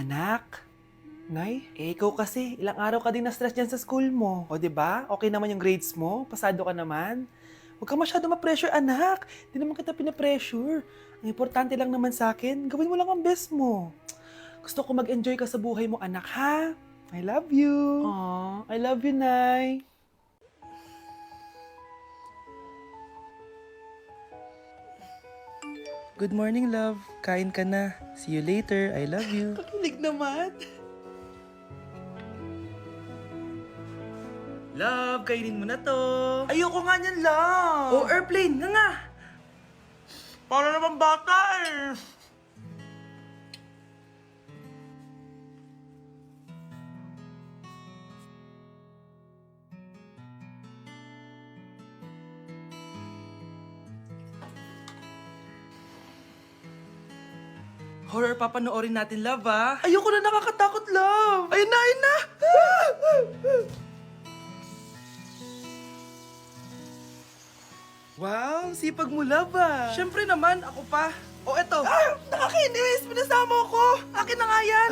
Anak, Nay, ikaw kasi, ilang araw ka din na-stress dyan sa school mo. O, 'di ba? Okay naman yung grades mo, pasado ka naman. Huwag ka masyado ma-pressure, anak. Di naman kita pina-pressure. Ang importante lang naman sa akin, gawin mo lang ang best mo. Gusto ko mag-enjoy ka sa buhay mo, anak, ha? I love you. Aww, I love you, Nay. Good morning, love. Kain ka na. See you later. I love you. Kakilig naman. Love, kainin mo na to. Ayoko nga niyan, love. Oh, airplane. Nga. Para naman bata eh. Horror papanoorin natin, love, ah. Ayoko na, nakakatakot, love. Ayun na, ayun na. Wow, sipag mo, love, ah. Siyempre naman, ako pa. O, eto. Ah, nakakainis. Pinasama ko. Akin na nga yan.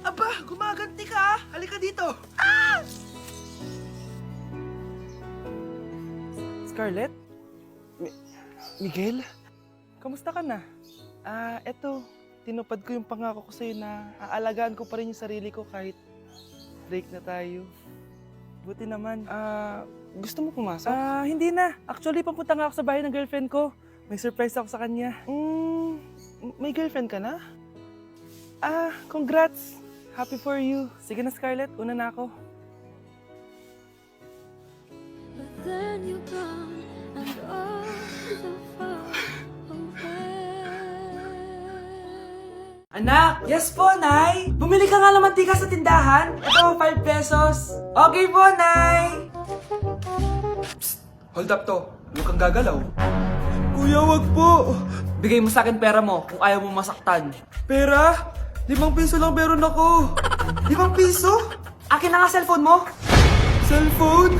Aba, gumaganti ka, ah. Halika dito. Ah! Scarlett? Miguel? Kamusta ka na? Eto, tinupad ko yung pangako ko sa'yo na aalagaan ko pa rin yung sarili ko kahit break na tayo. Buti naman. Gusto mo pumasok? Hindi na. Actually, papunta nga ako sa bahay ng girlfriend ko. May surprise ako sa kanya. May girlfriend ka na? Congrats. Happy for you. Sige na, Scarlett. Una na ako. But then you're gone and all so far away. Anak! Yes po, Nay! Bumili ka nga ng mantika sa tindahan. Ito, 5 pesos. Okay po, Nay! Psst! Hold up to. Huwag kang gagalaw. Kuya, wag po. Bigay mo sa akin pera mo kung ayaw mo masaktan. Pera? 5 piso lang meron ako. 5 piso? Akin na nga cellphone mo. Cellphone?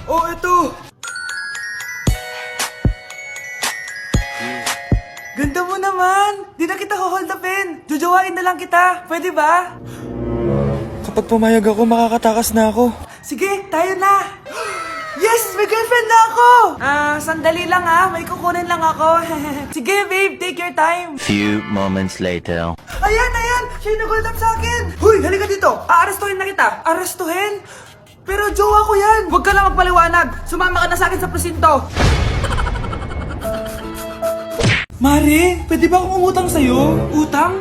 Oh, ito. Ganda mo naman! Di na kita hold upin! Jojowain na lang kita! Pwede ba? Kapag pumayag ako, makakatakas na ako. Sige, tayo na! Yes! May girlfriend na ako! Sandali lang ha. May kukunin lang ako. Sige, babe. Take your time. Few moments later. Ayan! Siya yung nag-hold up sa akin! Huy! Halika dito! Aarestuhin na kita! Arestuhin? Pero jowa ko yan! Huwag ka lang magpaliwanag! Sumama ka na sa akin sa presinto! Mare, pwede ba akong umutang sa'yo? Utang?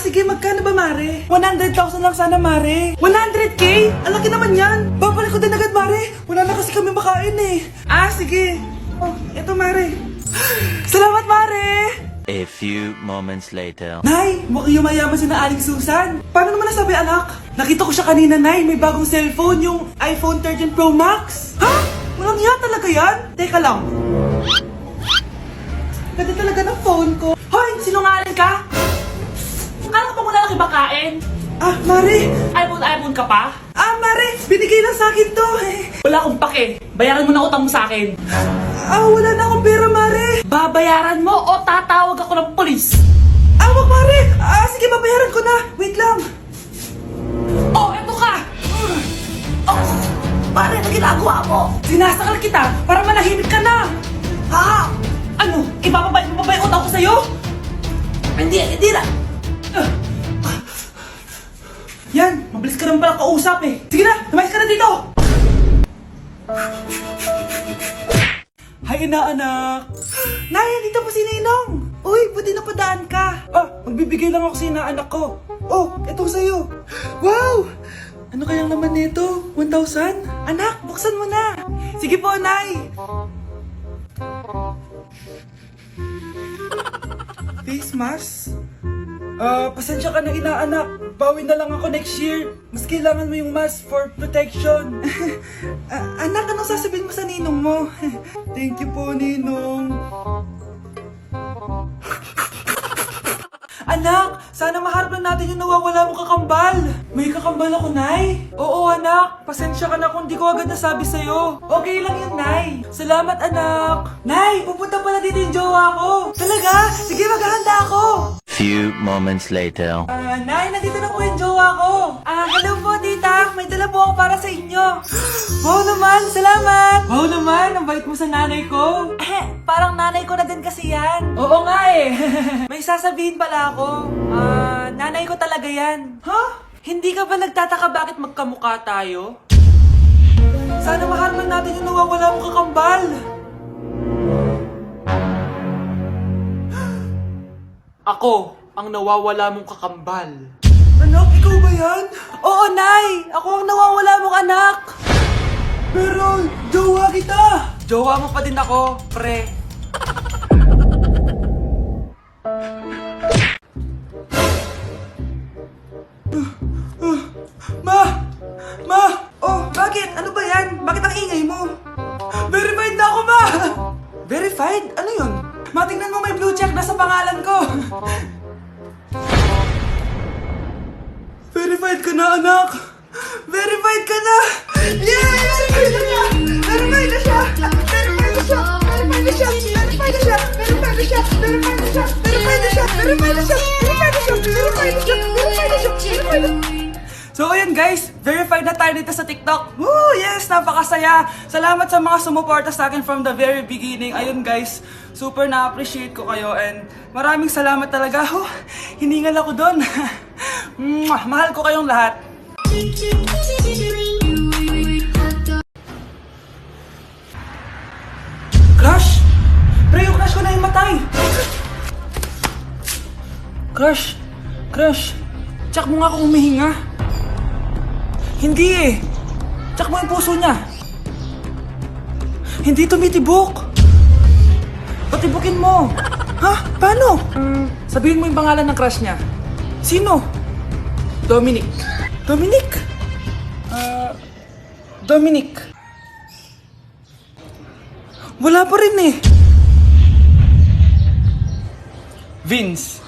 Sige, magkano ba, Mare? 100,000 lang sana, Mare. 100K? Ang laki naman yan. Babalik ko din agad, Mare. Wala na kasi kami makain eh. Sige. Oh, eto, Mare. Salamat, Mare. A few moments later. Nay, mukhang yumayaman si na Aling Susan. Paano naman nasabi, anak? Nakita ko siya kanina, Nay. May bagong cellphone, yung iPhone 13 Pro Max. Ha? Walang yan talaga yan? Teka lang. Ganda talaga ng phone ko. Hoy! Sinungaling ka? Akala ko pa muna nakibakain. Mare! iPhone ka pa? Mare! Binigay lang sa akin to. Wala akong pake. Bayaran mo na utang mo sa akin. Wala na akong pera, Mare. Babayaran mo o tatawag ako ng polis. Wag, Mare. Sige, babayaran ko na. Wait lang. Oh, eto ka! Mare, ano ginagawa mo? Sinasakal kita para manahimik ka na. Ano? Ibababay mo ba yung utang ko sa'yo? Hindi na. Yan, mabilis ka naman pala kausap eh. Sige na, lumayas ka na dito. Hi, inaanak. Nay, dito po si Ninong. Uy, buti napadaan ka. Magbibigay lang ako sa inaanak ko. Oh, eto sa'yo. Wow! Ano kayang laman nito? 1,000? Anak, buksan mo na. Sige po, Nay. Face mask? Pasensya ka na, inaanak. Bawi na lang ako next year. Mas kailangan mo yung mask for protection. Anak, anong sasabihin mo sa ninong mo? Thank you po, Ninong. Anak, sana maharap na natin yung nawawala mong kakambal. May kakambal ako, Nay. Oo, anak. Pasensya ka na kung di ko agad nasabi sa'yo. Okay lang yun, Nay. Salamat, anak. Nay, pupunta pala dito yung jowa ko. Talaga? Sige, maghahanda ako. few moments later. Nay, nandito na po yung jowa ko. Hello po, tita. May dala po ako para sa inyo. Wow naman, salamat. Wow naman, ang bait mo sa nanay ko. Parang nanay ko na din kasi yan. Oo nga eh. May sasabihin pala ako. Nanay ko talaga yan. Hindi ka ba nagtataka bakit magkamukha tayo? Sana mahal man natin yung nawawala mong kakambal. Ako, ang nawawala mong kakambal. Anak, ikaw ba yan? Oo, Nay! Ako ang nawawala mong anak! Pero, jowa kita! Jowa mo pa din ako, pre. Ma! Oh, bakit? Ano ba yan? Bakit ang ingay mo? Verified na ako, Ma! Verified? Ano yun? Matingnan mo may blue check na sa pangalan ko. Verified ka na, anak! Verified ka na! Yeah! Verified na siya! Verified na siya! Verified na siya! Verified na siya! Verified na siya! Verified na siya! Verified na siya! Verified na siya! Verified na siya! Verified na siya! Verified na siya! Verified na siya! Verified na siya! So ayun guys, verified na tayo dito sa TikTok. Woo! Yes! Napakasaya! Salamat sa mga sumuporta sa akin from the very beginning. Ayun guys, super na-appreciate ko kayo and maraming salamat talaga. Hiningal ako doon. Mahal ko kayong lahat. Crush! Pre, yung crush ko na yung matay! Crush! Crush! Tsak mo nga kung humihinga. Hindi eh! Tsak mo yung puso niya. Hindi tumitibok. Patibukin mo. Ha? Paano? Sabihin mo yung pangalan ng crush niya. Sino? Dominic. Dominic? Dominic. Wala pa rin eh. Vince.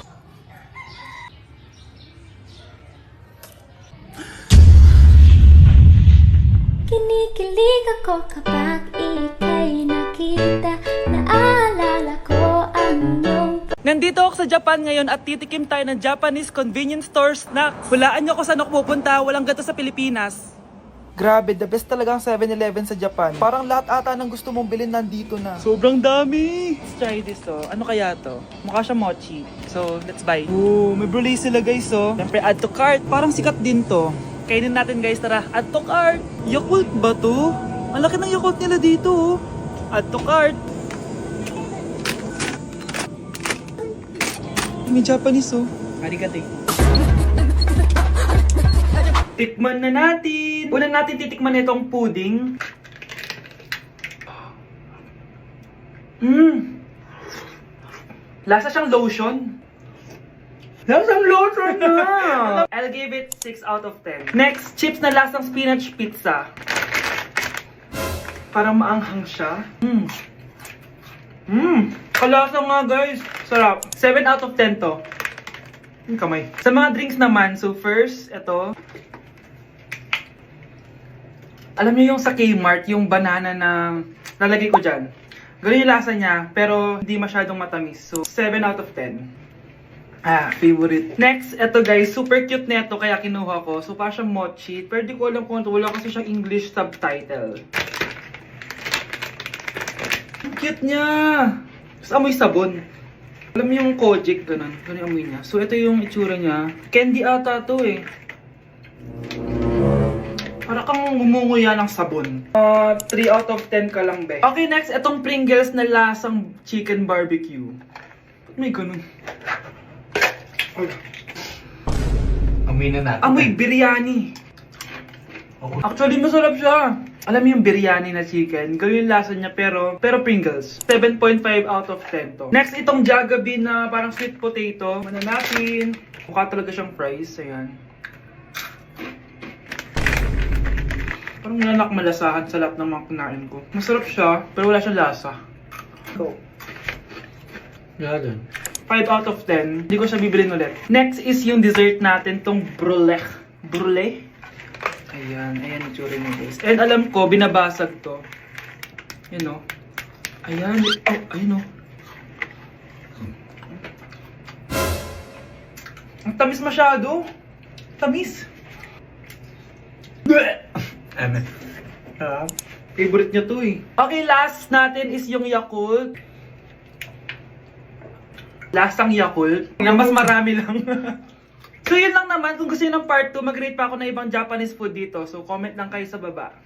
Kinikilig ako kapag ika'y nakita. Naalala ko ang iyong Nandito ako sa Japan ngayon at titikim tayo ng Japanese convenience store snacks. Hulaan niyo kung saan ako pupunta, walang gato sa Pilipinas. Grabe, the best talaga ang 7-Eleven sa Japan. Parang lahat ata ng gusto mong bilhin nandito na. Sobrang dami! Let's try this Ano kaya to? Mukha siya mochi. So, let's buy. Oh, may brulee sila guys Siyempre, add to cart. Parang sikat din to. Kainin natin guys, tara. Add to cart. Yakult ba to? Ang laki ng Yakult nila dito Add to cart. May Japanese Arigato. Tikman na natin. Una natin titikman itong pudding. Lasa siyang lotion. Lasang lotion na! I'll give it 6 out of 10. Next, chips na lasang spinach pizza. Parang maanghang siya. Kalasa nga guys. Sarap. 7 out of 10 to. Yung kamay. Sa mga drinks naman, so first, ito. Alam niyo yung sa Kmart, yung banana na lalagay ko dyan. Ganun yung lasa niya, pero hindi masyadong matamis. So, 7 out of 10. Favorite. Next, ito guys, super cute na ito, kaya kinuha ko. So, parang siyang mochi. Pero di ko alam kung ito, wala kasi siyang English subtitle. Ang cute niya! Tapos amoy sabon. Alam mo yung Kojic, ganun. Ganun yung amoy niya. So, ito yung itsura niya. Candy ata to eh. Para kang gumunguya ng sabon. 3 out of 10 ka lang, be. Okay, next, itong Pringles na lasang chicken barbecue. May ganun. Amoy na natin. Amoy biryani. Actually, masarap siya. Alam mo yung biryani na chicken, ganun yung lasa niya, pero Pringles. 7.5 out of 10 to. Next, itong Jollibee na parang sweet potato. Mana natin. Mukha talaga siyang fries. Ayan. Parang nanak malasahan sa lahat ng mga kinain ko. Masarap siya, pero wala siyang lasa. Go. Yan. 5 out of 10. Hindi ko siya bibilin ulit. Next is yung dessert natin, tong brulee. Brulee? Ayan, ayan yung tsura niya guys. And alam ko, binabasag to. Yun o. Ayan, oh, ayun o. Tamis masyado. Tamis. Favorite niya to eh. Okay, last natin is yung Yakult. Lasang Yakult. Na mas marami lang. So yun lang naman. Kung gusto nyo ng part 2, mag-rate pa ako ng ibang Japanese food dito. So comment lang kayo sa baba.